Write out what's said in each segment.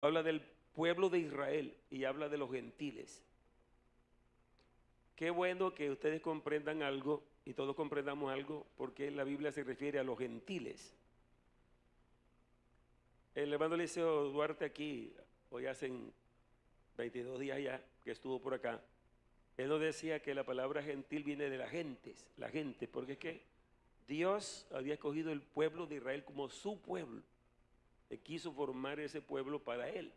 habla del pueblo de Israel y habla de los gentiles. Qué bueno que ustedes comprendan algo y todos comprendamos algo, porque la Biblia se refiere a los gentiles. El hermano Eliseo Duarte aquí, hoy hacen 22 días ya que estuvo por acá, él nos decía que la palabra gentil viene de las gentes, la gente, porque es que Dios había escogido el pueblo de Israel como su pueblo, y quiso formar ese pueblo para él.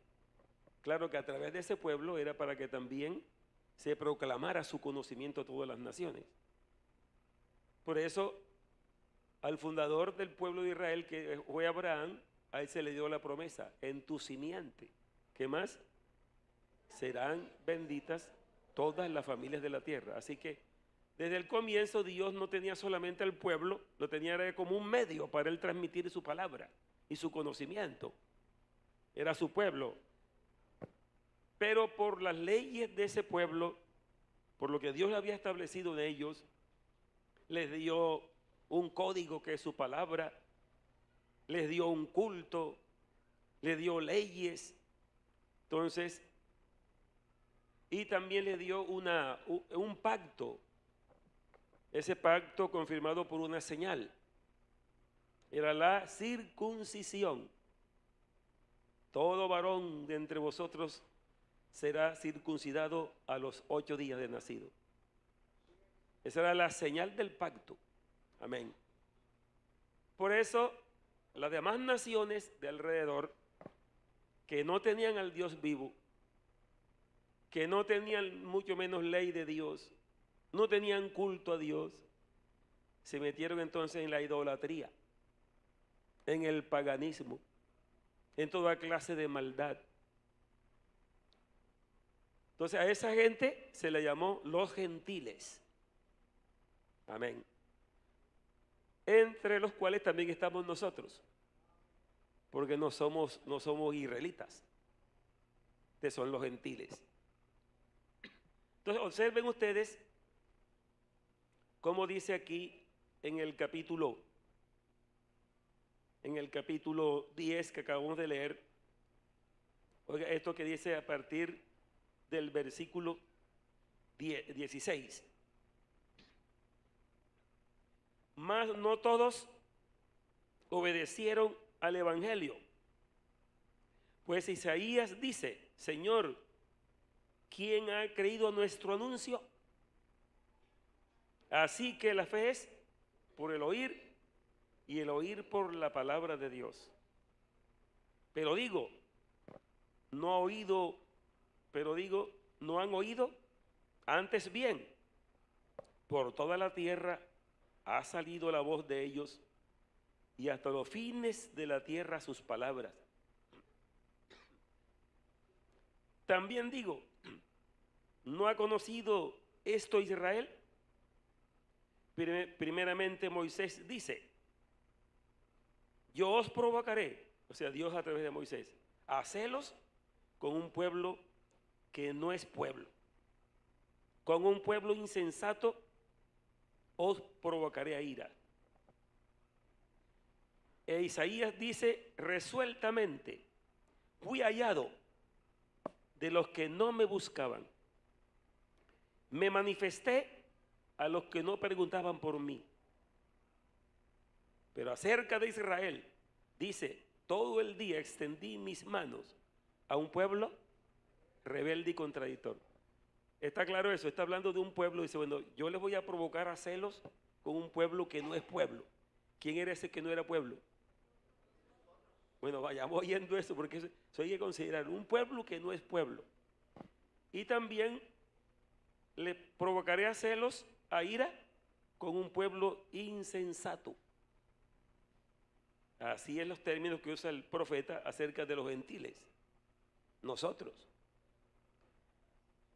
Claro que a través de ese pueblo era para que también se proclamara su conocimiento a todas las naciones. Por eso, al fundador del pueblo de Israel, que fue Abraham, a él se le dio la promesa: en tu simiente, ¿qué más? Serán benditas todas las familias de la tierra. Así que desde el comienzo Dios no tenía solamente al pueblo, lo tenía como un medio para él transmitir su palabra y su conocimiento. Era su pueblo. Pero por las leyes de ese pueblo, por lo que Dios había establecido en ellos, les dio un código que es su palabra, les dio un culto, les dio leyes. Entonces, y también les dio un pacto. Ese pacto confirmado por una señal. Era la circuncisión. Todo varón de entre vosotros será circuncidado a los 8 días de nacido. Esa era la señal del pacto. Amén. Por eso, las demás naciones de alrededor, que no tenían al Dios vivo, que no tenían mucho menos ley de Dios, no tenían culto a Dios, se metieron entonces en la idolatría, en el paganismo, en toda clase de maldad. Entonces a esa gente se le llamó los gentiles. Amén. Entre los cuales también estamos nosotros, porque no somos israelitas, que son los gentiles. Entonces observen ustedes cómo dice aquí en el capítulo 10 que acabamos de leer. Oiga esto que dice a partir del versículo 16. Mas no todos obedecieron al evangelio, pues Isaías dice: Señor, ¿quién ha creído a nuestro anuncio? Así que la fe es por el oír, y el oír por la palabra de Dios. Pero digo, no han oído, antes bien, por toda la tierra ha salido la voz de ellos, y hasta los fines de la tierra sus palabras. También digo, ¿no ha conocido esto Israel? Primeramente Moisés dice: yo os provocaré, o sea, Dios a través de Moisés, a celos con un pueblo que no es pueblo. Con un pueblo insensato os provocaré a ira. E Isaías dice resueltamente: fui hallado de los que no me buscaban, me manifesté a los que no preguntaban por mí. Pero acerca de Israel, dice: todo el día extendí mis manos a un pueblo rebelde y contradictor. ¿Está claro eso? Está hablando de un pueblo, dice: bueno, yo les voy a provocar a celos con un pueblo que no es pueblo. ¿Quién era ese que no era pueblo? Bueno, vayamos oyendo eso, porque eso hay que considerar un pueblo que no es pueblo. Y también le provocaré a celos, a ira, con un pueblo insensato. Así es los términos que usa el profeta acerca de los gentiles, nosotros.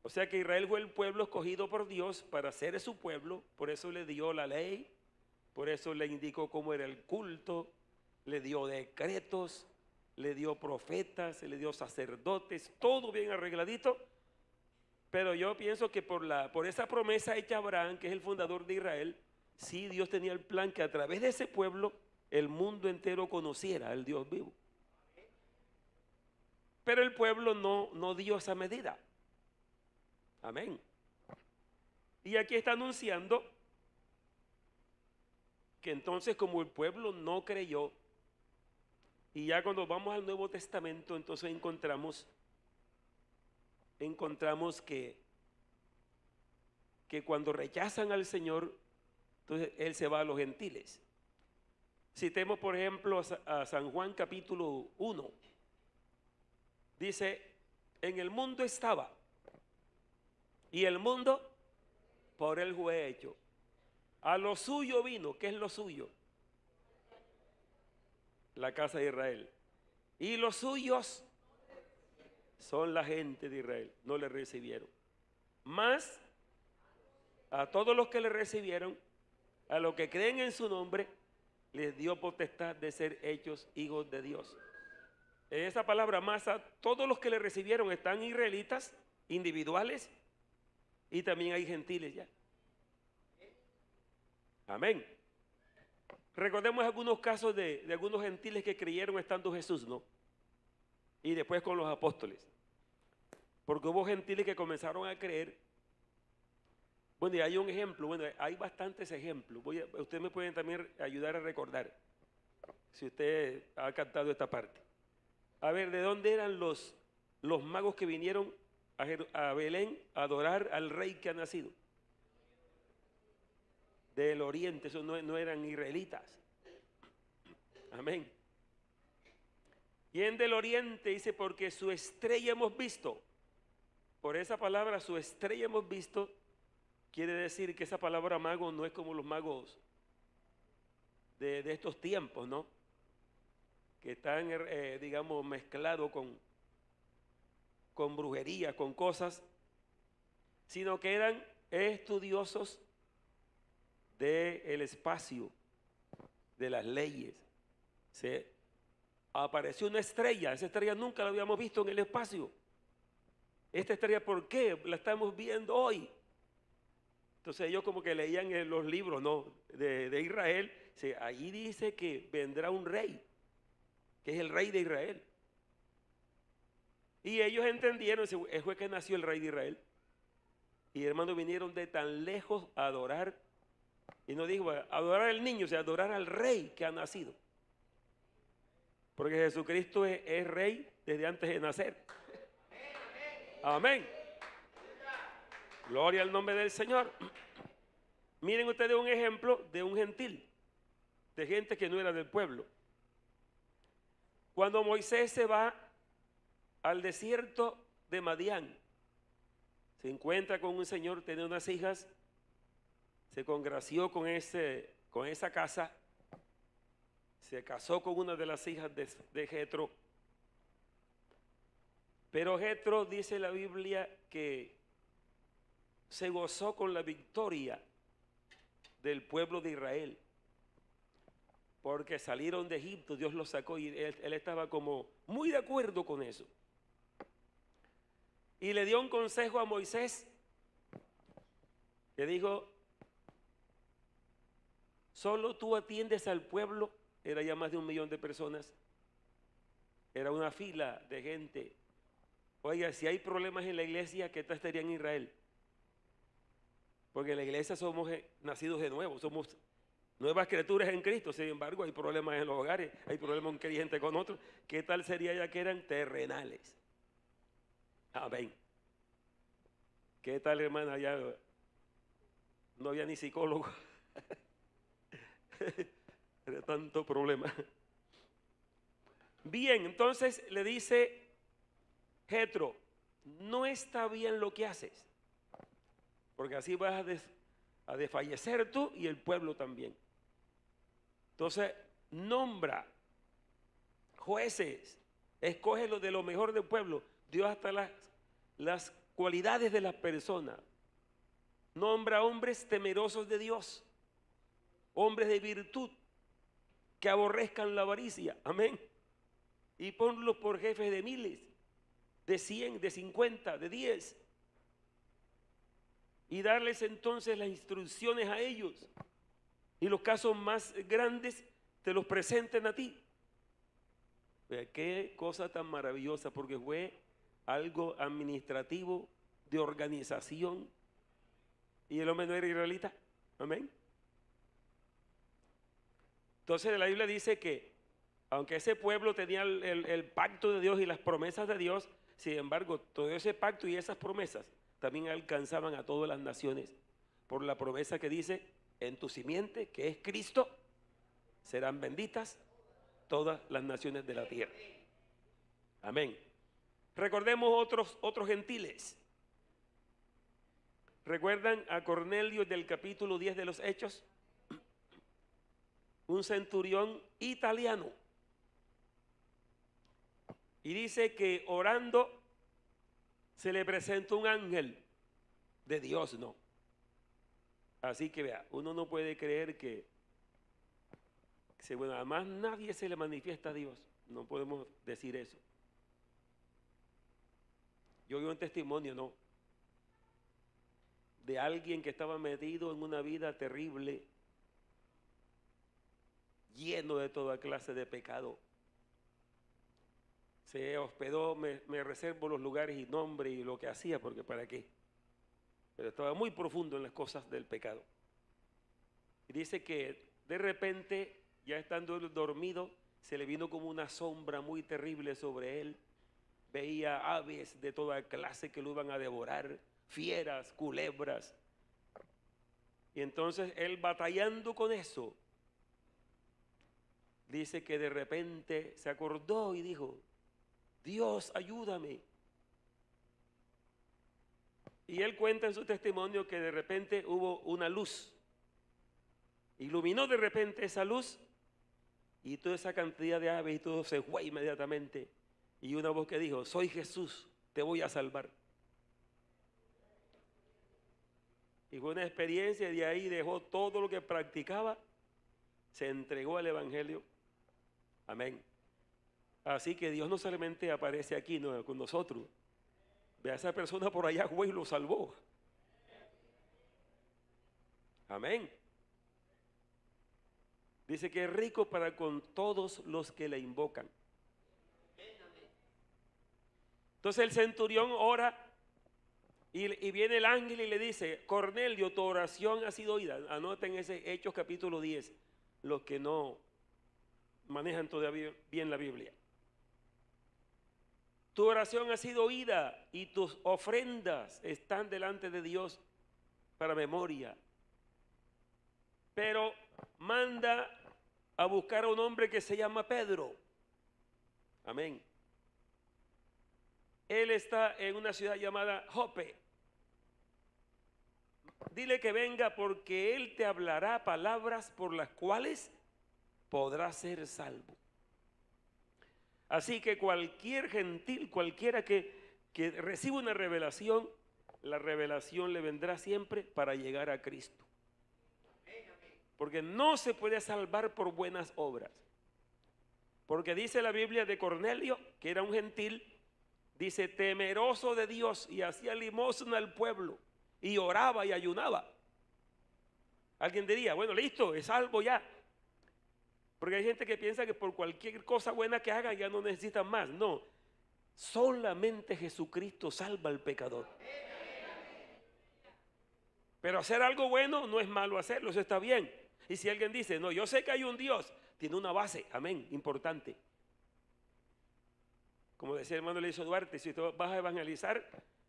O sea que Israel fue el pueblo escogido por Dios para ser su pueblo, por eso le dio la ley, por eso le indicó cómo era el culto, le dio decretos, le dio profetas, le dio sacerdotes, todo bien arregladito. Pero yo pienso que por esa promesa hecha a Abraham, que es el fundador de Israel, sí, Dios tenía el plan que a través de ese pueblo el mundo entero conociera al Dios vivo. Pero el pueblo no dio esa medida. Amén. Y aquí está anunciando que entonces, como el pueblo no creyó, y ya cuando vamos al Nuevo Testamento, entonces encontramos que cuando rechazan al Señor, entonces Él se va a los gentiles. Citemos, por ejemplo, a San Juan capítulo 1. Dice, en el mundo estaba, y el mundo por Él fue hecho. A lo suyo vino. ¿Qué es lo suyo? La casa de Israel. Y los suyos son la gente de Israel. No le recibieron. Mas a todos los que le recibieron, a los que creen en su nombre, les dio potestad de ser hechos hijos de Dios. En esa palabra más, a todos los que le recibieron están israelitas, individuales, y también hay gentiles ya. Amén. Recordemos algunos casos de algunos gentiles que creyeron estando Jesús, ¿no? Y después con los apóstoles. Porque hubo gentiles que comenzaron a creer. Bueno, y hay un ejemplo, bueno, hay bastantes ejemplos. Ustedes me pueden también ayudar a recordar, si usted ha captado esta parte. A ver, ¿de dónde eran los magos que vinieron a Belén a adorar al rey que ha nacido? Del oriente, esos no eran israelitas. Amén. Y en del oriente dice, porque su estrella hemos visto. Por esa palabra, su estrella hemos visto, quiere decir que esa palabra mago no es como los magos de estos tiempos, ¿no? Que están, digamos, mezclados con brujería, con cosas, sino que eran estudiosos del espacio, de las leyes. Se apareció una estrella, esa estrella nunca la habíamos visto en el espacio. Esta estrella, ¿por qué la estamos viendo hoy? Entonces ellos como que leían en los libros, ¿no?, de Israel. Allí dice que vendrá un rey, que es el rey de Israel. Y ellos entendieron, fue que nació el rey de Israel. Y hermanos, vinieron de tan lejos a adorar. Y no dijo adorar al niño, o sea, adorar al rey que ha nacido. Porque Jesucristo es rey desde antes de nacer. Amén. Gloria al nombre del Señor. Miren ustedes un ejemplo de un gentil, de gente que no era del pueblo. Cuando Moisés se va al desierto de Madián, se encuentra con un señor, tiene unas hijas, se congració con esa casa, se casó con una de las hijas de Jetro. Pero Jetro, dice la Biblia, que se gozó con la victoria del pueblo de Israel, porque salieron de Egipto, Dios los sacó y él estaba como muy de acuerdo con eso. Y le dio un consejo a Moisés, le dijo, solo tú atiendes al pueblo. Era ya más de 1 millón de personas, era una fila de gente. Oiga, si hay problemas en la iglesia, ¿qué tal estaría en Israel? Porque en la iglesia somos nacidos de nuevo, somos nuevas criaturas en Cristo. Sin embargo, hay problemas en los hogares, hay problemas un creyente con otro. ¿Qué tal sería ya que eran terrenales? Amén. ¿Qué tal, hermana? Ya no había ni psicólogo. Era tanto problema. Bien, entonces le dice Jetro, no está bien lo que haces, porque así vas a desfallecer tú y el pueblo también. Entonces, nombra jueces, escógelo de lo mejor del pueblo. Dios hasta las cualidades de las personas. Nombra hombres temerosos de Dios, hombres de virtud, que aborrezcan la avaricia. Amén. Y ponlos por jefes de miles, de 100, de 50, de 10. Y darles entonces las instrucciones a ellos. Y los casos más grandes te los presenten a ti. Qué cosa tan maravillosa, porque fue algo administrativo, de organización, y el hombre no era israelita. Amén. Entonces la Biblia dice que aunque ese pueblo tenía el pacto de Dios y las promesas de Dios, sin embargo, todo ese pacto y esas promesas también alcanzaban a todas las naciones, por la promesa que dice, en tu simiente, que es Cristo, serán benditas todas las naciones de la tierra. Amén. Recordemos otros gentiles. ¿Recuerdan a Cornelio del capítulo 10 de los Hechos? Un centurión italiano. Y dice que orando se le presentó un ángel de Dios, ¿no? Así que vea, uno no puede creer que, bueno, además nadie se le manifiesta a Dios. No podemos decir eso. Yo vi un testimonio, ¿no?, de alguien que estaba metido en una vida terrible, lleno de toda clase de pecado. Se hospedó, me reservo los lugares y nombres y lo que hacía, porque para qué. Pero estaba muy profundo en las cosas del pecado. Y dice que de repente, ya estando él dormido, se le vino como una sombra muy terrible sobre él. Veía aves de toda clase que lo iban a devorar, fieras, culebras. Y entonces él, batallando con eso, dice que de repente se acordó y dijo, Dios, ayúdame. Y él cuenta en su testimonio que de repente hubo una luz. Iluminó de repente esa luz y toda esa cantidad de aves y todo se fue inmediatamente. Y una voz que dijo, soy Jesús, te voy a salvar. Y fue una experiencia, y de ahí dejó todo lo que practicaba, se entregó al Evangelio. Amén. Así que Dios no solamente aparece aquí, no, con nosotros. Ve a esa persona por allá, güey, lo salvó. Amén. Dice que es rico para con todos los que le invocan. Entonces el centurión ora y viene el ángel y le dice, Cornelio, tu oración ha sido oída. Anoten ese Hechos capítulo 10, los que no manejan todavía bien la Biblia. Tu oración ha sido oída y tus ofrendas están delante de Dios para memoria. Pero manda a buscar a un hombre que se llama Pedro. Amén. Él está en una ciudad llamada Jope. Dile que venga porque él te hablará palabras por las cuales podrás ser salvo. Así que cualquier gentil, cualquiera que reciba una revelación, la revelación le vendrá siempre para llegar a Cristo. Porque no se puede salvar por buenas obras. Porque dice la Biblia de Cornelio, que era un gentil, dice, temeroso de Dios, y hacía limosna al pueblo, y oraba y ayunaba. Alguien diría, bueno, listo, es salvo ya. Porque hay gente que piensa que por cualquier cosa buena que haga ya no necesita más. No, solamente Jesucristo salva al pecador. Pero hacer algo bueno no es malo hacerlo, eso está bien. Y si alguien dice, no, yo sé que hay un Dios, tiene una base, amén, importante. Como decía el hermano Luis Duarte, si tú vas a evangelizar,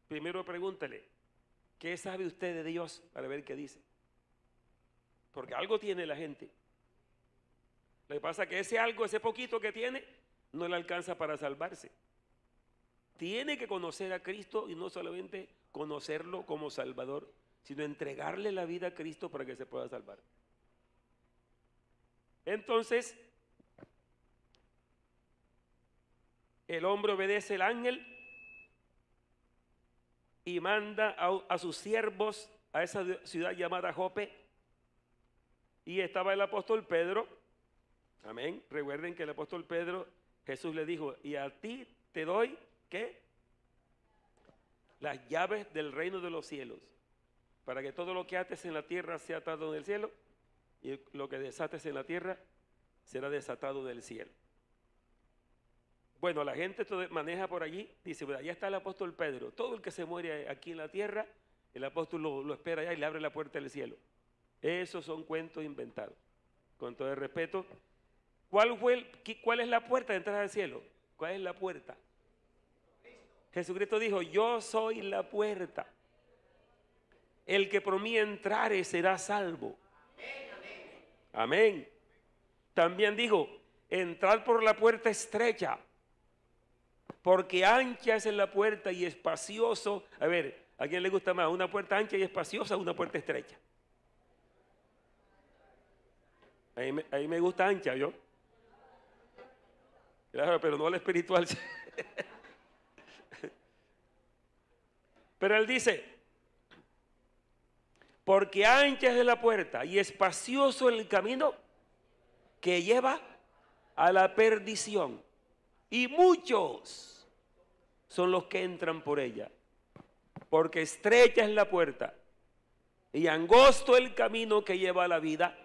primero pregúntale, ¿qué sabe usted de Dios? Para ver qué dice. Porque algo tiene la gente. Lo que pasa es que ese algo, ese poquito que tiene, no le alcanza para salvarse. Tiene que conocer a Cristo y no solamente conocerlo como Salvador, sino entregarle la vida a Cristo para que se pueda salvar. Entonces, el hombre obedece al ángel y manda a sus siervos a esa ciudad llamada Jope. Y estaba el apóstol Pedro. Amén. Recuerden que el apóstol Pedro, Jesús le dijo, y a ti te doy, ¿qué? Las llaves del reino de los cielos, para que todo lo que ates en la tierra sea atado en el cielo, y lo que desates en la tierra será desatado del cielo. Bueno, la gente maneja por allí, dice, "Bueno, allá está el apóstol Pedro. Todo el que se muere aquí en la tierra, el apóstol lo espera allá y le abre la puerta del cielo". Esos son cuentos inventados. Con todo el respeto, ¿cuál es la puerta de entrada al cielo? ¿Cuál es la puerta? Jesucristo dijo, yo soy la puerta. El que por mí entrare será salvo. Amén. También dijo, entrad por la puerta estrecha, porque ancha es la puerta y espacioso. A ver, ¿a quién le gusta más? ¿Una puerta ancha y espaciosa o una puerta estrecha? Ahí me gusta ancha, ¿yo? Claro, pero no la espiritual. Pero él dice, porque ancha es la puerta y espacioso el camino que lleva a la perdición, y muchos son los que entran por ella, porque estrecha es la puerta y angosto el camino que lleva a la vida,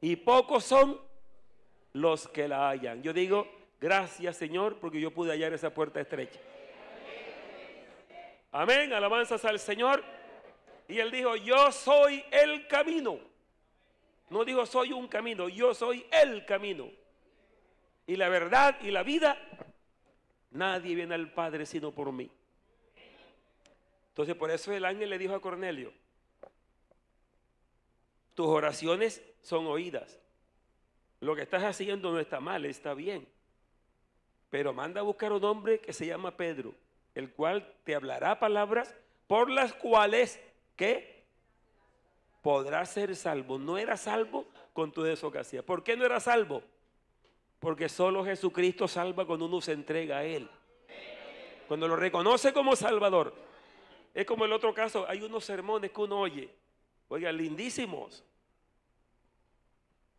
y pocos son los que la hallan. Yo digo, gracias Señor, porque yo pude hallar esa puerta estrecha. Amén, alabanzas al Señor. Y él dijo, yo soy el camino. No dijo soy un camino, yo soy el camino. Y la verdad y la vida, nadie viene al Padre sino por mí. Entonces por eso el ángel le dijo a Cornelio, tus oraciones son oídas. Lo que estás haciendo no está mal, está bien. Pero manda a buscar un hombre que se llama Pedro, el cual te hablará palabras por las cuales, ¿qué? Podrás ser salvo. No era salvo con todo eso que hacía. ¿Por qué no era salvo? Porque solo Jesucristo salva cuando uno se entrega a Él. Cuando lo reconoce como Salvador. Es como el otro caso, hay unos sermones que uno oye, oiga, lindísimos.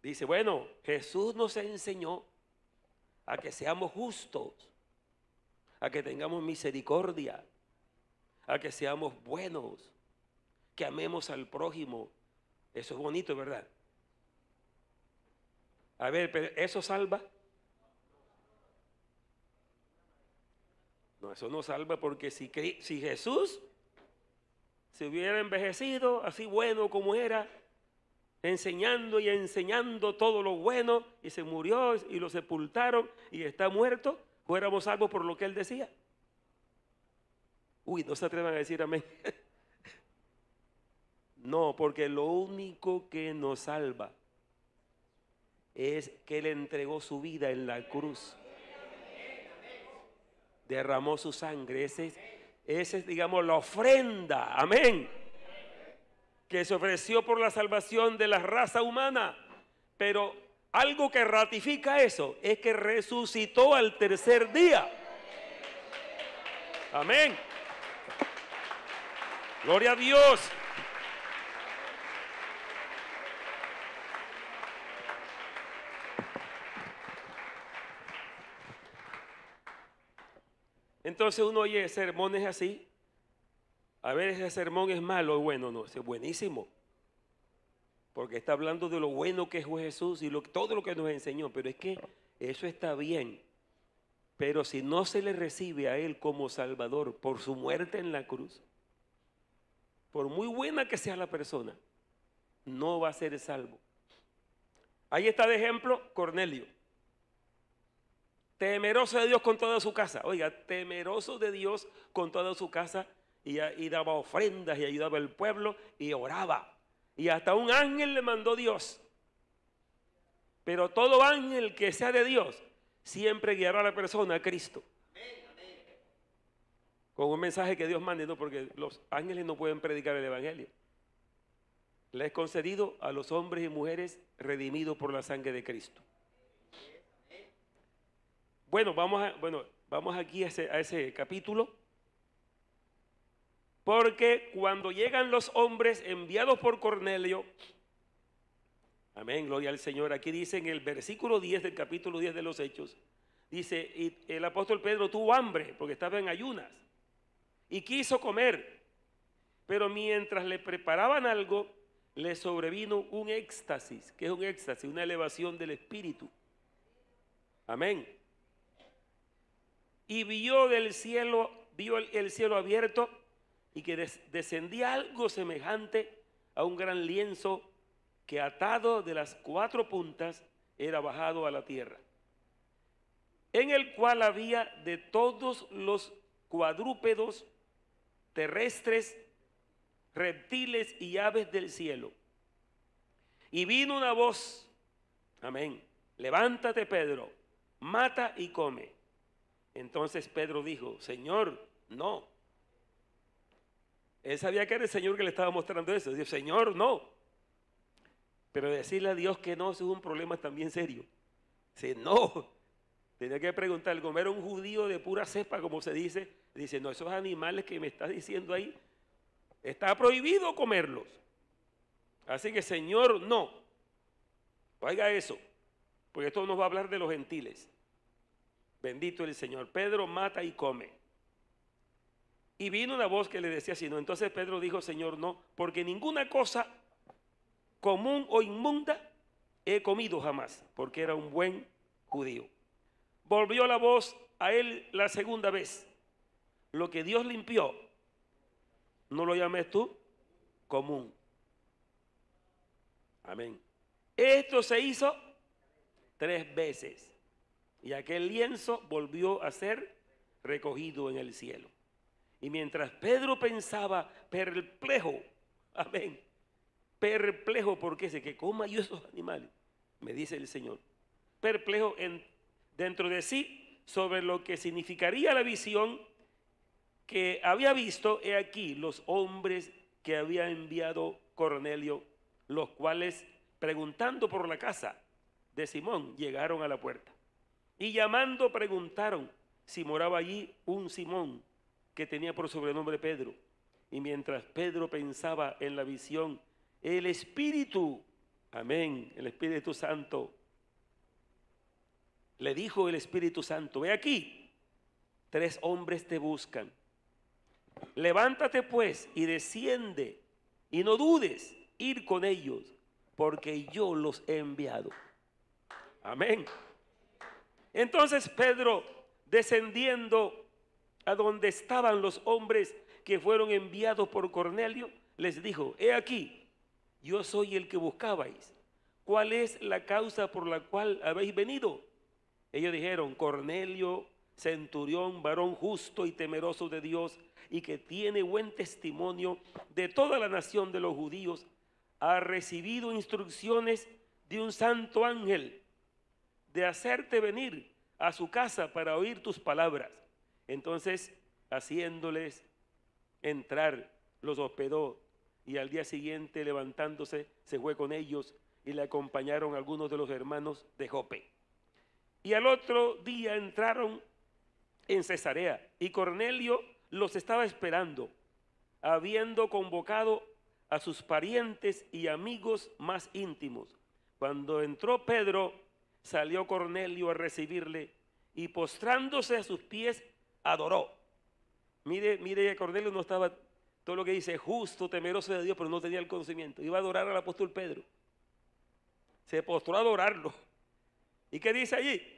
Dice, bueno, Jesús nos enseñó a que seamos justos, a que tengamos misericordia, a que seamos buenos, que amemos al prójimo. Eso es bonito, ¿verdad? A ver, pero ¿eso salva? No, eso no salva, porque si Jesús se hubiera envejecido así bueno como era, enseñando y enseñando todo lo bueno, y se murió y lo sepultaron y está muerto, fuéramos salvos por lo que él decía. Uy, no se atrevan a decir amén. No, porque lo único que nos salva es que él entregó su vida en la cruz, derramó su sangre. Ese es, digamos, la ofrenda, amén, que se ofreció por la salvación de la raza humana. Pero algo que ratifica eso es que resucitó al tercer día. Amén. Gloria a Dios. Entonces uno oye sermones así. A ver, ese sermón es malo o bueno. No, es buenísimo. Porque está hablando de lo bueno que fue Jesús y todo lo que nos enseñó. Pero es que eso está bien. Pero si no se le recibe a Él como Salvador por su muerte en la cruz, por muy buena que sea la persona, no va a ser salvo. Ahí está de ejemplo Cornelio. Temeroso de Dios con toda su casa. Oiga, temeroso de Dios con toda su casa, y daba ofrendas y ayudaba al pueblo y oraba. Y hasta un ángel le mandó Dios. Pero todo ángel que sea de Dios siempre guiará a la persona a Cristo. Con un mensaje que Dios mande, no, porque los ángeles no pueden predicar el evangelio. Le es concedido a los hombres y mujeres redimidos por la sangre de Cristo. Bueno, vamos aquí a ese capítulo. Porque cuando llegan los hombres enviados por Cornelio, amén, gloria al Señor, aquí dice en el versículo 10 del capítulo 10 de los Hechos, dice, y el apóstol Pedro tuvo hambre porque estaba en ayunas y quiso comer, pero mientras le preparaban algo, le sobrevino un éxtasis. ¿Qué es un éxtasis? Una elevación del espíritu. Amén. y vio el cielo abierto y que descendía algo semejante a un gran lienzo que atado de las 4 puntas era bajado a la tierra, en el cual había de todos los cuadrúpedos terrestres, reptiles y aves del cielo. Y vino una voz, amén, levántate, Pedro, mata y come. Entonces Pedro dijo, Señor, no. Él sabía que era el Señor que le estaba mostrando eso. Dijo, Señor, no. Pero decirle a Dios que no, eso es un problema también serio. Dice, no. Tenía que preguntar, como era un judío de pura cepa, como se dice, dice, no, esos animales que me estás diciendo ahí, está prohibido comerlos. Así que, Señor, no. Oiga eso, porque esto nos va a hablar de los gentiles. Bendito el Señor. Pedro mata y come. Y vino una voz que le decía así, no. Entonces Pedro dijo, Señor, no, porque ninguna cosa común o inmunda he comido jamás, porque era un buen judío. Volvió la voz a él la segunda vez. Lo que Dios limpió, no lo llames tú común. Amén. Esto se hizo 3 veces y aquel lienzo volvió a ser recogido en el cielo. Y mientras Pedro pensaba perplejo, amén, perplejo porque dice que coma yo esos animales, me dice el Señor, perplejo dentro de sí sobre lo que significaría la visión que había visto, he aquí los hombres que había enviado Cornelio, los cuales preguntando por la casa de Simón llegaron a la puerta y llamando preguntaron si moraba allí un Simón que tenía por sobrenombre Pedro. Y mientras Pedro pensaba en la visión, el Espíritu, amén, el Espíritu Santo, le dijo el Espíritu Santo, ve aquí, 3 hombres te buscan. Levántate pues y desciende y no dudes ir con ellos, porque yo los he enviado. Amén. Entonces Pedro, descendiendo a donde estaban los hombres que fueron enviados por Cornelio, les dijo, he aquí, yo soy el que buscabais. ¿Cuál es la causa por la cual habéis venido? Ellos dijeron, Cornelio, centurión, varón justo y temeroso de Dios, y que tiene buen testimonio de toda la nación de los judíos, ha recibido instrucciones de un santo ángel de hacerte venir a su casa para oír tus palabras. Entonces, haciéndoles entrar, los hospedó, y al día siguiente, levantándose, se fue con ellos y le acompañaron algunos de los hermanos de Jope. Y al otro día entraron en Cesarea y Cornelio los estaba esperando, habiendo convocado a sus parientes y amigos más íntimos. Cuando entró Pedro, salió Cornelio a recibirle y postrándose a sus pies, adoró. Mire, Cornelio no estaba, todo lo que dice, justo, temeroso de Dios, pero no tenía el conocimiento. Iba a adorar al apóstol Pedro. Se postró a adorarlo. ¿Y qué dice allí?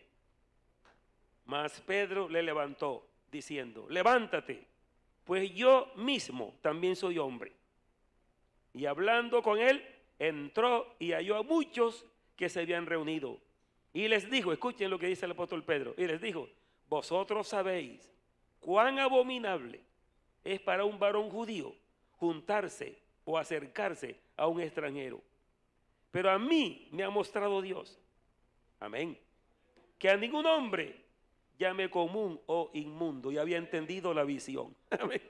Mas Pedro le levantó, diciendo, levántate, pues yo mismo también soy hombre. Y hablando con él, entró y halló a muchos que se habían reunido. Y les dijo, escuchen lo que dice el apóstol Pedro, y les dijo, vosotros sabéis cuán abominable es para un varón judío juntarse o acercarse a un extranjero. Pero a mí me ha mostrado Dios, amén, que a ningún hombre llame común o inmundo, y había entendido la visión. Amén.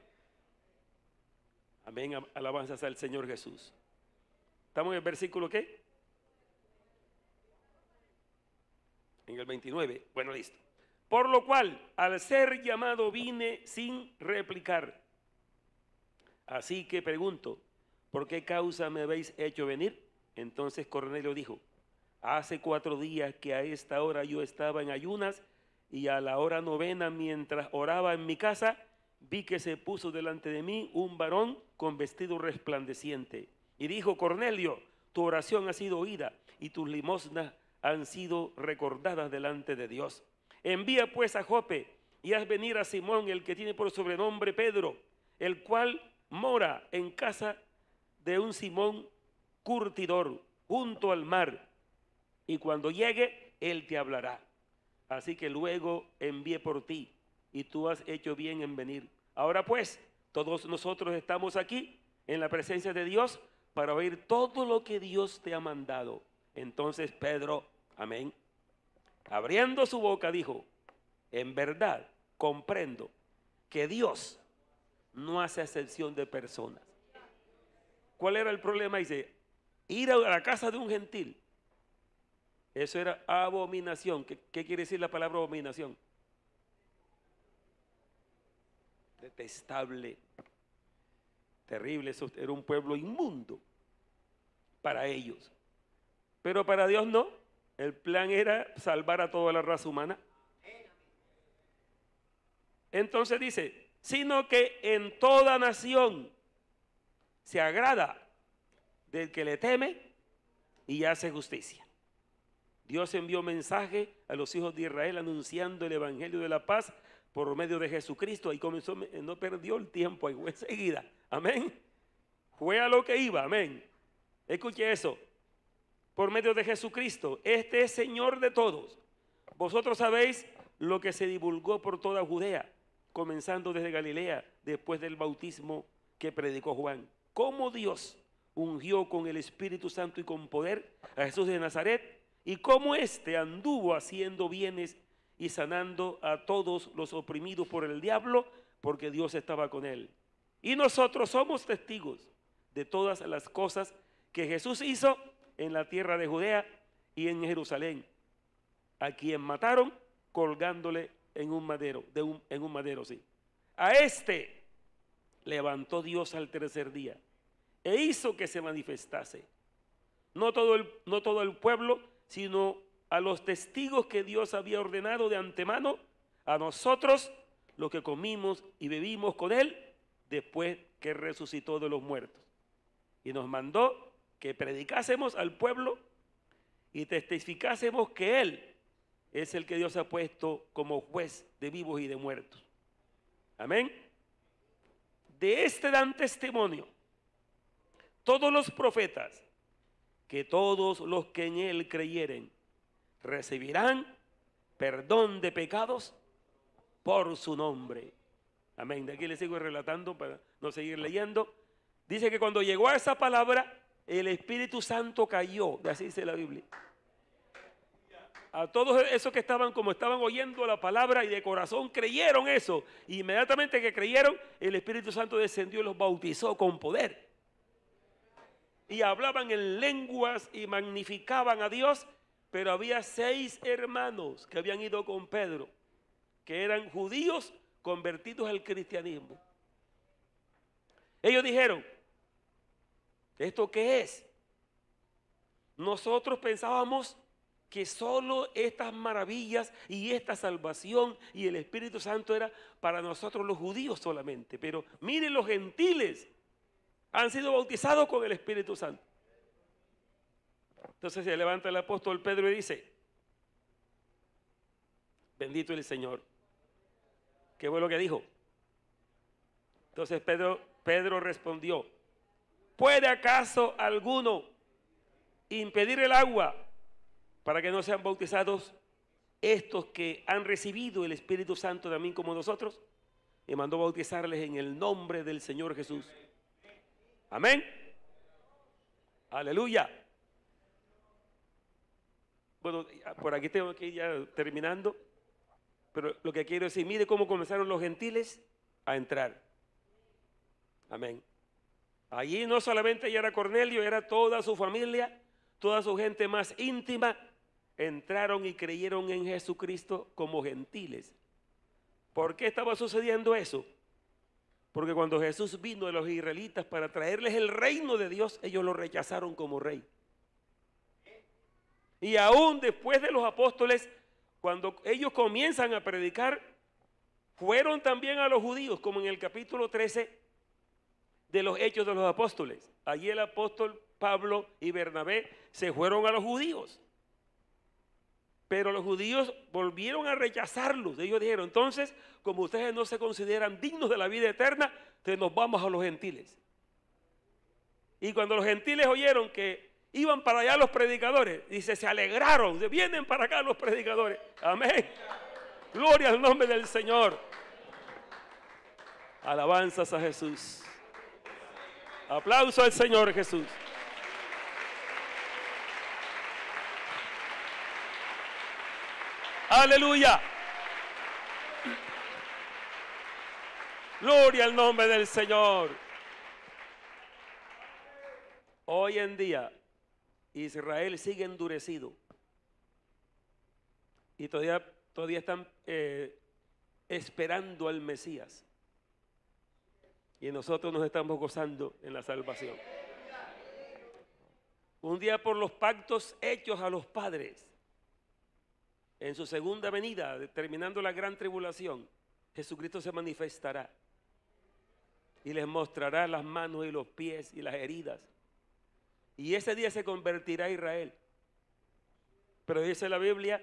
Amén, alabanzas al Señor Jesús. ¿Estamos en el versículo qué? En el 29. Bueno, listo. Por lo cual, al ser llamado vine sin replicar. Así que pregunto, ¿por qué causa me habéis hecho venir? Entonces Cornelio dijo, hace 4 días que a esta hora yo estaba en ayunas, y a la hora 9, mientras oraba en mi casa, vi que se puso delante de mí un varón con vestido resplandeciente. Y dijo, Cornelio, tu oración ha sido oída y tus limosnas han sido recordadas delante de Dios. Envía pues a Jope y haz venir a Simón, el que tiene por sobrenombre Pedro, el cual mora en casa de un Simón curtidor junto al mar, y cuando llegue, él te hablará. Así que luego envié por ti, y tú has hecho bien en venir. Ahora pues, todos nosotros estamos aquí en la presencia de Dios para oír todo lo que Dios te ha mandado. Entonces Pedro, amén, abriendo su boca dijo: en verdad comprendo que Dios no hace excepción de personas. ¿Cuál era el problema? Dice, ir a la casa de un gentil. Eso era abominación. ¿Qué quiere decir la palabra abominación? Detestable, terrible. Eso era un pueblo inmundo para ellos. Pero para Dios no. El plan era salvar a toda la raza humana. Entonces dice, sino que en toda nación se agrada del que le teme y hace justicia. Dios envió mensaje a los hijos de Israel anunciando el evangelio de la paz por medio de Jesucristo. Ahí comenzó, no perdió el tiempo, ahí fue enseguida. Amén. Fue a lo que iba, amén. Escuche eso. Por medio de Jesucristo, este es Señor de todos. Vosotros sabéis lo que se divulgó por toda Judea, comenzando desde Galilea, después del bautismo que predicó Juan. Cómo Dios ungió con el Espíritu Santo y con poder a Jesús de Nazaret, y cómo éste anduvo haciendo bienes y sanando a todos los oprimidos por el diablo, porque Dios estaba con él. Y nosotros somos testigos de todas las cosas que Jesús hizo en la tierra de Judea y en Jerusalén, a quien mataron colgándole en un madero, sí. A este levantó Dios al tercer día e hizo que se manifestase, no todo el pueblo, sino a los testigos que Dios había ordenado de antemano, a nosotros los que comimos y bebimos con él después que resucitó de los muertos. Y nos mandó que predicásemos al pueblo y testificásemos que él es el que Dios ha puesto como juez de vivos y de muertos. Amén. De este dan testimonio todos los profetas, que todos los que en él creyeren recibirán perdón de pecados por su nombre. Amén. De aquí le sigo relatando para no seguir leyendo. Dice que cuando llegó a esa palabra, el Espíritu Santo cayó, así dice la Biblia. A todos esos que estaban oyendo la palabra y de corazón creyeron eso. Inmediatamente que creyeron, el Espíritu Santo descendió y los bautizó con poder. Y hablaban en lenguas y magnificaban a Dios. Pero había 6 hermanos que habían ido con Pedro, que eran judíos convertidos al cristianismo. Ellos dijeron, ¿esto qué es? Nosotros pensábamos que solo estas maravillas y esta salvación y el Espíritu Santo era para nosotros los judíos solamente. Pero miren, los gentiles han sido bautizados con el Espíritu Santo. Entonces se levanta el apóstol Pedro y dice, bendito el Señor. ¿Qué fue lo que dijo? Entonces Pedro respondió, ¿puede acaso alguno impedir el agua para que no sean bautizados estos que han recibido el Espíritu Santo también como nosotros? Y mandó bautizarles en el nombre del Señor Jesús. Amén. Aleluya. Bueno, por aquí tengo que ir ya terminando, pero lo que quiero decir, mire cómo comenzaron los gentiles a entrar. Amén. Allí no solamente ya era Cornelio, era toda su familia, toda su gente más íntima, entraron y creyeron en Jesucristo como gentiles. ¿Por qué estaba sucediendo eso? Porque cuando Jesús vino a los israelitas para traerles el reino de Dios, ellos lo rechazaron como rey. Y aún después de los apóstoles, cuando ellos comienzan a predicar, fueron también a los judíos, como en el capítulo 13 de los Hechos de los Apóstoles. Allí el apóstol Pablo y Bernabé se fueron a los judíos. Pero los judíos volvieron a rechazarlos. Ellos dijeron, entonces, como ustedes no se consideran dignos de la vida eterna, entonces nos vamos a los gentiles. Y cuando los gentiles oyeron que iban para allá los predicadores, dice, se alegraron, vienen para acá los predicadores. Amén. Gloria al nombre del Señor. Alabanzas a Jesús. Aplauso al Señor Jesús. Aleluya. Gloria al nombre del Señor. Hoy en día Israel sigue endurecido y todavía están esperando al Mesías, y nosotros nos estamos gozando en la salvación. Un día, por los pactos hechos a los padres, en su segunda venida, terminando la gran tribulación, Jesucristo se manifestará y les mostrará las manos y los pies y las heridas. Y ese día se convertirá Israel. Pero dice la Biblia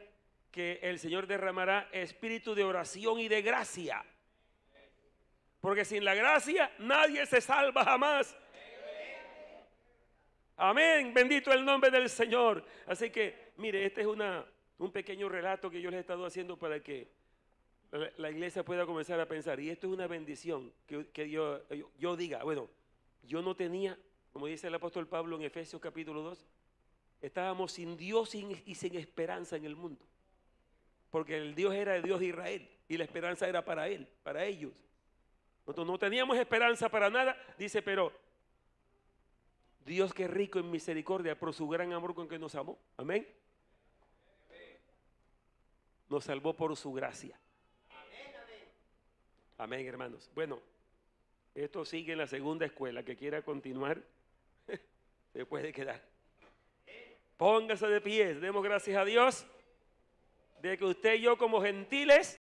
que el Señor derramará espíritu de oración y de gracia. Porque sin la gracia nadie se salva jamás. Amén, bendito el nombre del Señor. Así que, mire, este es un pequeño relato que yo les he estado haciendo para que la iglesia pueda comenzar a pensar. Y esto es una bendición, que yo diga, bueno, yo no tenía, como dice el apóstol Pablo en Efesios capítulo 2, estábamos sin Dios y sin esperanza en el mundo. Porque el Dios era el Dios de Israel y la esperanza era para Él, para ellos. Nosotros no teníamos esperanza para nada, dice, pero Dios, que es rico en misericordia, por su gran amor con que nos amó. Amén. Nos salvó por su gracia. Amén, hermanos. Bueno, esto sigue en la segunda escuela. Que quiera continuar, se puede quedar. Póngase de pie, demos gracias a Dios de que usted y yo, como gentiles,